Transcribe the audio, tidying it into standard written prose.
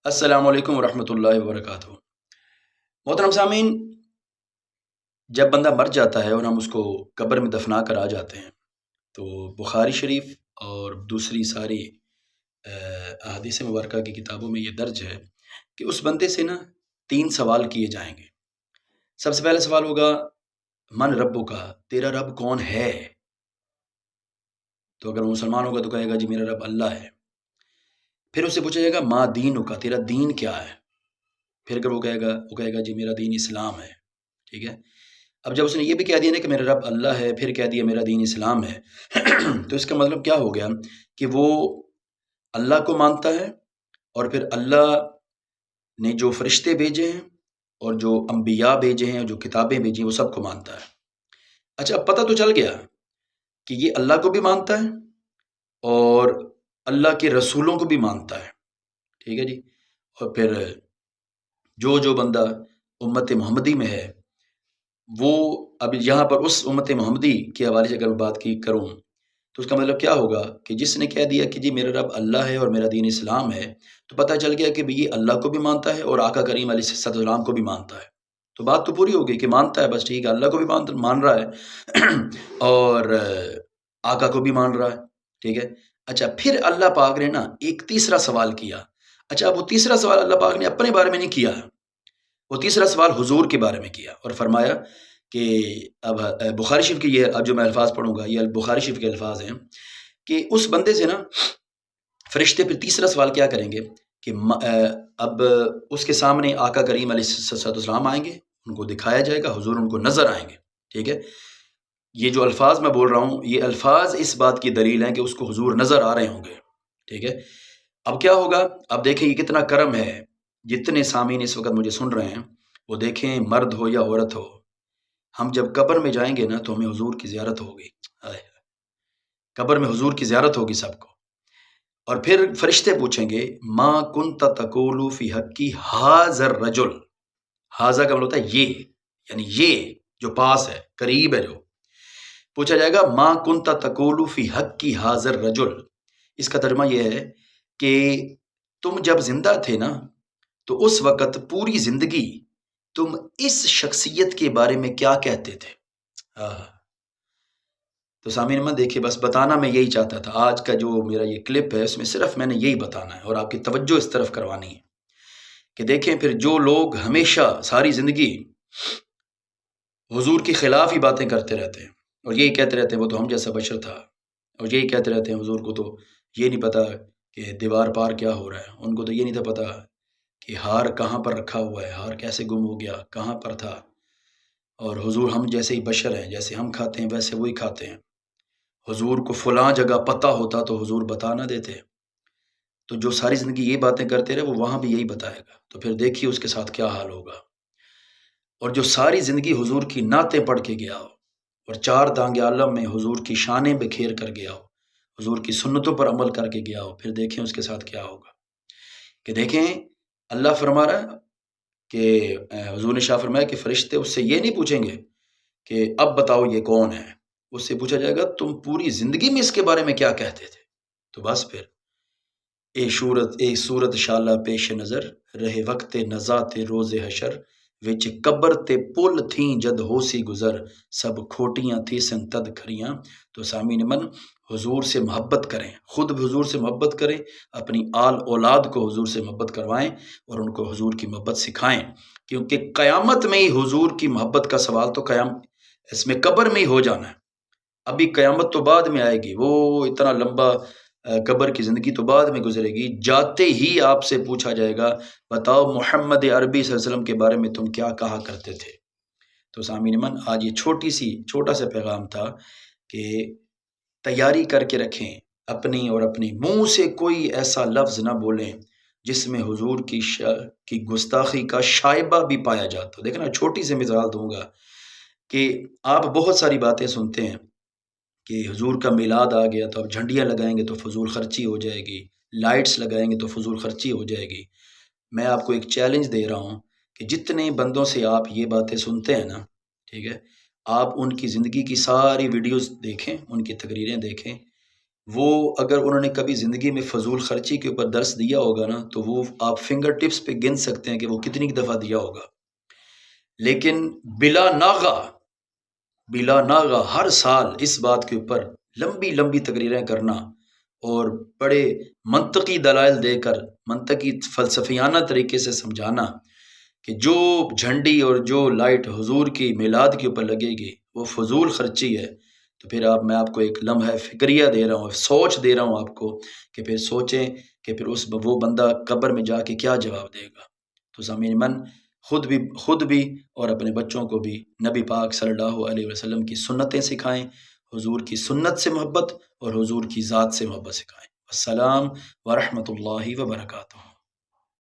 السلام علیکم ورحمۃ اللہ وبرکاتہ۔ محترم سامعین، جب بندہ مر جاتا ہے اور ہم اس کو قبر میں دفنا کر آ جاتے ہیں تو بخاری شریف اور دوسری ساری احادیث مبارکہ کی کتابوں میں یہ درج ہے کہ اس بندے سے نا 3 سوال کیے جائیں گے۔ سب سے پہلا سوال ہوگا من ربو کا، تیرا رب کون ہے؟ تو اگر وہ مسلمان ہوگا تو کہے گا جی میرا رب اللہ ہے۔ پھر اس سے پوچھا جائے گا ما دینو کا، تیرا دین کیا ہے؟ پھر اگر وہ کہے گا جی میرا دین اسلام ہے۔ ٹھیک ہے، اب جب اس نے یہ بھی کہہ دیا نا کہ میرا رب اللہ ہے، پھر کہہ دیا میرا دین اسلام ہے تو اس کا مطلب کیا ہو گیا کہ وہ اللہ کو مانتا ہے، اور پھر اللہ نے جو فرشتے بھیجے ہیں اور جو انبیاء بھیجے ہیں اور جو کتابیں بھیجی ہیں وہ سب کو مانتا ہے۔ اچھا، اب پتہ تو چل گیا کہ یہ اللہ کو بھی مانتا ہے اور اللہ کے رسولوں کو بھی مانتا ہے۔ ٹھیک ہے جی، اور پھر جو بندہ امت محمدی میں ہے وہ اب یہاں پر اس امت محمدی کے حوالے سے اگر میں بات کروں تو اس کا مطلب کیا ہوگا کہ جس نے کہہ دیا کہ جی میرا رب اللہ ہے اور میرا دین اسلام ہے، تو پتہ چل گیا کہ یہ اللہ کو بھی مانتا ہے اور آقا کریم علیہ السلام کو بھی مانتا ہے۔ تو بات تو پوری ہو گئی کہ مانتا ہے، بس ٹھیک ہے، اللہ کو بھی مان رہا ہے اور آقا کو بھی مان رہا ہے۔ ٹھیک ہے، اچھا، پھر اللہ پاک نے نا ایک تیسرا سوال کیا۔ اچھا، وہ تیسرا سوال اللہ پاک نے اپنے بارے میں نہیں کیا، وہ تیسرا سوال حضور کے بارے میں کیا اور فرمایا کہ اب بخاری شریف کی یہ اب جو میں الفاظ پڑھوں گا یہ بخاری شریف کے الفاظ ہیں کہ اس بندے سے نا فرشتے پھر تیسرا سوال کیا کریں گے کہ اب اس کے سامنے آقا کریم علیہ السلام آئیں گے، ان کو دکھایا جائے گا، حضور ان کو نظر آئیں گے۔ ٹھیک ہے، یہ جو الفاظ میں بول رہا ہوں یہ الفاظ اس بات کی دلیل ہیں کہ اس کو حضور نظر آ رہے ہوں گے۔ ٹھیک ہے، اب کیا ہوگا؟ اب دیکھیں یہ کتنا کرم ہے، جتنے سامعین اس وقت مجھے سن رہے ہیں وہ دیکھیں، مرد ہو یا عورت ہو، ہم جب قبر میں جائیں گے نا تو ہمیں حضور کی زیارت ہوگی۔ قبر میں حضور کی زیارت ہوگی سب کو، اور پھر فرشتے پوچھیں گے ما کنت تقول فی حقی ھذا الرجل، ھذا کا مطلب ہوتا ہے یہ، یعنی یہ جو پاس ہے، قریب ہے، جو پوچھا جائے گا ما کنت تقول فی حقی ھذا الرجل، اس کا ترجمہ یہ ہے کہ تم جب زندہ تھے نا تو اس وقت پوری زندگی تم اس شخصیت کے بارے میں کیا کہتے تھے؟ تو سامعین من دیکھیں، بس بتانا میں یہی چاہتا تھا، آج کا جو میرا یہ کلپ ہے اس میں صرف میں نے یہی بتانا ہے اور آپ کی توجہ اس طرف کروانی ہے کہ دیکھیں پھر جو لوگ ہمیشہ ساری زندگی حضور کے خلاف ہی باتیں کرتے رہتے ہیں اور یہی کہتے رہتے ہیں وہ تو ہم جیسا بشر تھا، اور یہی کہتے رہتے ہیں حضور کو تو یہ نہیں پتا کہ دیوار پار کیا ہو رہا ہے، ان کو تو یہ نہیں تھا پتا کہ ہار کہاں پر رکھا ہوا ہے، ہار کیسے گم ہو گیا، کہاں پر تھا، اور حضور ہم جیسے ہی بشر ہیں، جیسے ہم کھاتے ہیں ویسے وہی کھاتے ہیں، حضور کو فلاں جگہ پتہ ہوتا تو حضور بتا نہ دیتے۔ تو جو ساری زندگی یہ باتیں کرتے رہے وہ وہاں بھی یہی بتائے گا، تو پھر دیکھیے اس کے ساتھ کیا حال ہوگا۔ اور جو ساری زندگی حضور کی نعتیں پڑھ کے گیا ہو اور 4 دانگ عالم میں حضور کی شانیں بکھیر کر گیا ہو، حضور کی سنتوں پر عمل کر کے گیا ہو، پھر دیکھیں اس کے ساتھ کیا ہوگا۔ کہ دیکھیں اللہ فرما رہا ہے کہ حضور نے شاہ فرمایا کہ فرشتے اس سے یہ نہیں پوچھیں گے کہ اب بتاؤ یہ کون ہے، اس سے پوچھا جائے گا تم پوری زندگی میں اس کے بارے میں کیا کہتے تھے۔ تو بس پھر اے صورت شالا پیش نظر، رہے وقت نزات روز حشر، وچ قبر تے پل تھیں جد ہو سی گزر، سب کھوٹیاں تھی سن تد کھریاں۔ تو سامعین من حضور سے محبت کریں، خود بھی حضور سے محبت کریں، اپنی آل اولاد کو حضور سے محبت کروائیں اور ان کو حضور کی محبت سکھائیں، کیونکہ قیامت میں ہی حضور کی محبت کا سوال تو اس میں قبر میں ہی ہو جانا ہے۔ ابھی قیامت تو بعد میں آئے گی، وہ اتنا لمبا قبر کی زندگی تو بعد میں گزرے گی، جاتے ہی آپ سے پوچھا جائے گا بتاؤ محمد عربی صلی اللہ علیہ وسلم کے بارے میں تم کیا کہا کرتے تھے۔ تو سامعین من آج یہ چھوٹا سا پیغام تھا کہ تیاری کر کے رکھیں اپنی، اور اپنی منہ سے کوئی ایسا لفظ نہ بولیں جس میں حضور کی گستاخی کا شائبہ بھی پایا جاتا۔ دیکھنا چھوٹی سی مثال دوں گا کہ آپ بہت ساری باتیں سنتے ہیں کہ حضور کا میلاد آ گیا تو اب جھنڈیاں لگائیں گے تو فضول خرچی ہو جائے گی، لائٹس لگائیں گے تو فضول خرچی ہو جائے گی۔ میں آپ کو ایک چیلنج دے رہا ہوں کہ جتنے بندوں سے آپ یہ باتیں سنتے ہیں نا، ٹھیک ہے، آپ ان کی زندگی کی ساری ویڈیوز دیکھیں، ان کی تقریریں دیکھیں، وہ اگر انہوں نے کبھی زندگی میں فضول خرچی کے اوپر درس دیا ہوگا نا تو وہ آپ فنگر ٹپس پہ گن سکتے ہیں کہ وہ کتنی دفعہ دیا ہوگا. لیکن بلا ناغہ ہر سال اس بات کے اوپر لمبی لمبی تقریریں کرنا اور بڑے منطقی دلائل دے کر منطقی فلسفیانہ طریقے سے سمجھانا کہ جو جھنڈی اور جو لائٹ حضور کی میلاد کے اوپر لگے گی وہ فضول خرچی ہے، تو پھر میں آپ کو ایک لمحہ فکریہ دے رہا ہوں، سوچ دے رہا ہوں آپ کو کہ پھر سوچیں کہ پھر وہ بندہ قبر میں جا کے کیا جواب دے گا. تو سامعین من، خود بھی اور اپنے بچوں کو بھی نبی پاک صلی اللہ علیہ وسلم کی سنتیں سکھائیں، حضور کی سنت سے محبت اور حضور کی ذات سے محبت سکھائیں. السلام ورحمۃ اللہ وبرکاتہ.